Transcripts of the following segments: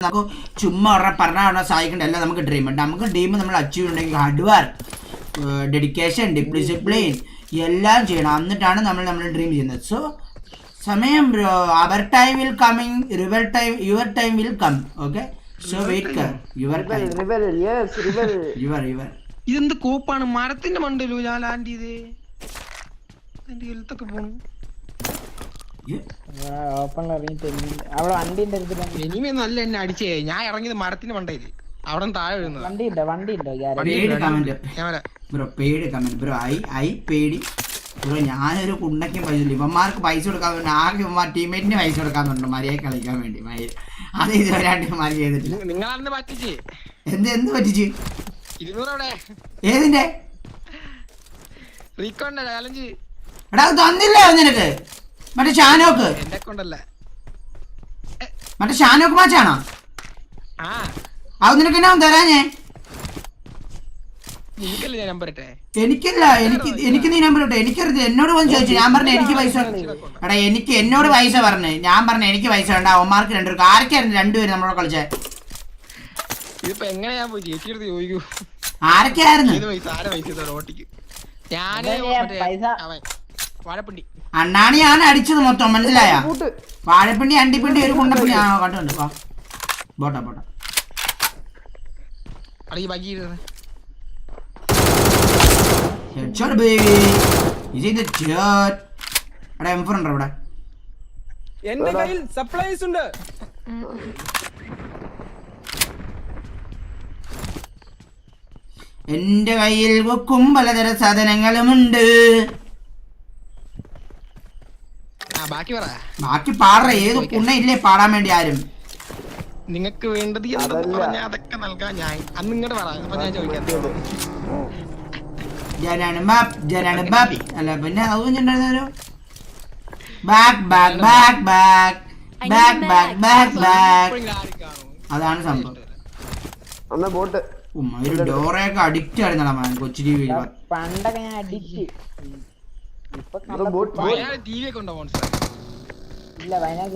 നമുക്ക് ചുമ്മാ പറഞ്ഞ സഹായിക്കേണ്ട എല്ലാം നമുക്ക് ഡ്രീം ഉണ്ട്. നമുക്ക് ഡ്രീം നമ്മൾ അച്ചീവ് ഉണ്ടെങ്കിൽ ഹാർഡ് വർക്ക്, ഡെഡിക്കേഷൻ, ഡിസിപ്ലിൻ എല്ലാം ചെയ്യണം. എന്നിട്ടാണ് നമ്മൾ ഡ്രീം ചെയ്യുന്നത്. സോ സമയം bro, our time will coming, your time will come. Okay, so wait your time. ഇതെന്ത് കോപ്പാണ് മരത്തിന്റെ മണ്ടല്ലോ ഞാൻ ലാൻഡ് ചെയ്തേ. എന്റെ ഹെൽത്തൊക്കെ പോണു. ഇനിമേ നല്ല എന്നെ അടിച്ചേ. ഞാൻ ഇറങ്ങിയത് മരത്തിന്റെ മണ്ടയില്, അവിടെ താഴെ വീഴുന്നത്. ഞാനൊരു കുണ്ടയ്ക്കും പൈസ ഇല്ല. ഇവന്മാർക്ക് പൈസ കൊടുക്കാൻ വേണ്ടി ആകെ ഇവന്മാർ ടീമേറ്റിന് പൈസ കൊടുക്കാൻ വേണ്ടി മര്യാദ കളിക്കാൻ വേണ്ടി അത് ഇതുവരാണ്ട് ഇവന്മാർ ചെയ്തിട്ടില്ല. നിങ്ങളന്ന് പറ്റിച്ച് എന്ത് പറ്റിച്ച്? 200 ഏതിന്റെ ചാലഞ്ച് എടാ തന്നില്ലേ നിനക്ക്? മറ്റേ ഷാനോക്ക്, എന്നെ കൊണ്ടല്ല, മറ്റേ ഷാനോക്ക് മാച്ചാണോ? അത് നിനക്ക് എന്നാ തരാഞ്ഞേ? എനിക്കില്ല, എനിക്ക് നീ നമ്പർ ഇട്ടെ. എനിക്കറിയില്ല, എന്നോട് വന്ന് ചോദിച്ചു. ഞാൻ പറഞ്ഞു എനിക്ക് പൈസ. എടാ എന്നോട് പൈസ പറഞ്ഞു. ഞാൻ പറഞ്ഞു എനിക്ക് പൈസ വേണ്ട. അവന്മാർക്ക് രണ്ടുപേർക്ക്. ആരൊക്കെയായിരുന്നു രണ്ടുപേരും നമ്മളോട് കളിച്ചേ? ഇതിപ്പോ എങ്ങനെയാ പോയി ചേച്ചിയെടുത്ത് ചോദിക്കൂ. ആരൊക്കെയായിരുന്നു? വാഴപ്പിണ്ടി അണ്ണാണിയാണ് അടിച്ചത് മൊത്തം, മനസ്സിലായ? വാഴപ്പിണ്ടി, അണ്ടിപ്പിണ്ടി, ഒരു കുണ്ടപ്പിണ്ടി. ആ കണ്ടുണ്ട്. പോട്ടെ പോട്ടെ. Headshot baby. Is it the shot? എടാ M4 ഉണ്ടോ ഇവിടെ? എന്റെ കയ്യിൽ സപ്ലൈസ് ഉണ്ട്. എന്റെ കയ്യിൽ വെക്കും പലതര സാധനങ്ങളുമുണ്ട്. ബാക്കി പാടറ. ഏത് കുണ്ണയില്ലേ പാടാൻ വേണ്ടി ആരും? നിങ്ങക്ക് വേണ്ടത് അതൊക്കെ നൽകാൻ ഞാൻ അന്ന് ഇങ്ങോട്ട് പറ. ഞാൻ ചോദിക്കാം. ജനാണ് ബാബി അല്ല പിന്നെ അതും ചെണ്ടായിരുന്നോ? അതാണ് സംഭവം. ഒരു ഡോറയൊക്കെ അഡിക്റ്റ് ആയിരുന്നടാ മാൻ കൊച്ചു ടി വി. പണ്ടൊക്കെ ഞാൻ അഡിക്റ്റ്. ടി വി ഒക്കെ ഉണ്ടോ? ഇല്ല, വയനാട്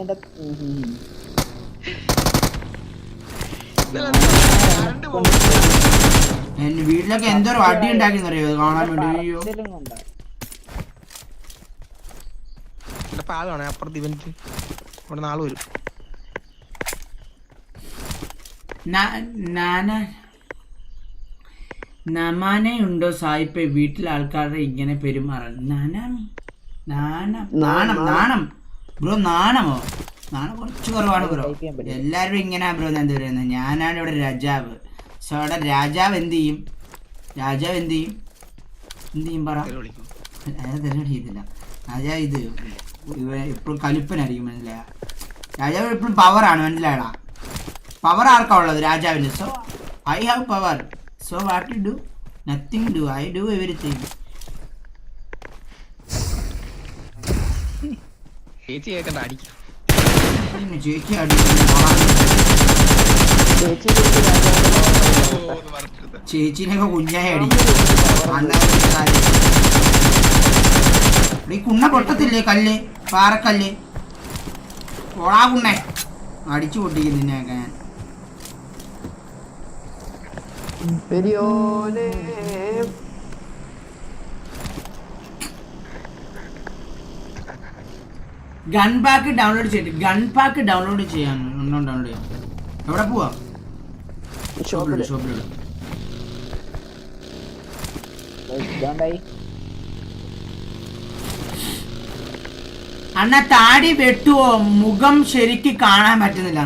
എന്റെ വീട്ടിലൊക്കെ എന്തോരം അടി ഉണ്ടാക്കിയെന്ന് അറിയോ കാണാൻ വേണ്ടി? പാലാണ് അപ്പുറത്ത് ഇവന്റ്. ഇവിടെ നാളെ വരും. നമാനയുണ്ടോ സായിപ്പേ വീട്ടിലെ ആൾക്കാരുടെ ഇങ്ങനെ പെരുമാറാൻ? നാണം ബ്രോ. നാണമോ? നാണം കുറച്ച് കുറവാണ് ബ്രോ. എല്ലാവരും ഇങ്ങനെ ബ്രോ. ഞാൻ എന്താ പറയുന്നത്? ഞാനാണ് ഇവിടെ രാജാവ്. സോ അവിടെ രാജാവ് എന്ത് ചെയ്യും പറ? തെരഞ്ഞെടുപ്പ് ചെയ്തില്ല രാജാവ്. ഇത് എപ്പോഴും കലിപ്പനായിരിക്കും, മനസ്സിലായ? രാജാവ് എപ്പോഴും പവറാണ്, മനസ്സിലായടാ? പവർ ആർക്കാ ഉള്ളത്? രാജാവിന്. So I have power. So what you do? Nothing do. I do everything. ചേച്ചി കേൾക്കണ്ട, അടിക്കും. ചേച്ചി അടിക്കും. ചേച്ചിനൊക്കെ കുഞ്ഞായി അടിക്കും. ഈ കുണ്ണ പൊട്ടത്തില്ലേ? കല്ല്, പാറക്കല്ല്. ഓളാ കുണ്ണേ അടിച്ചു പൊട്ടിക്കും നിന്നെയൊക്കെ ഞാൻ. ഗൺ പാക്ക് ഡൗൺലോഡ് ചെയ്യാൻ. ഡൗൺലോഡ് ചെയ്യാൻ. എവിടെ പോവാ? ഷോപ്പിലുള്ള അണ്ണ താടി വെട്ടുവോ? മുഖം ശരിക്ക് കാണാൻ പറ്റുന്നില്ല.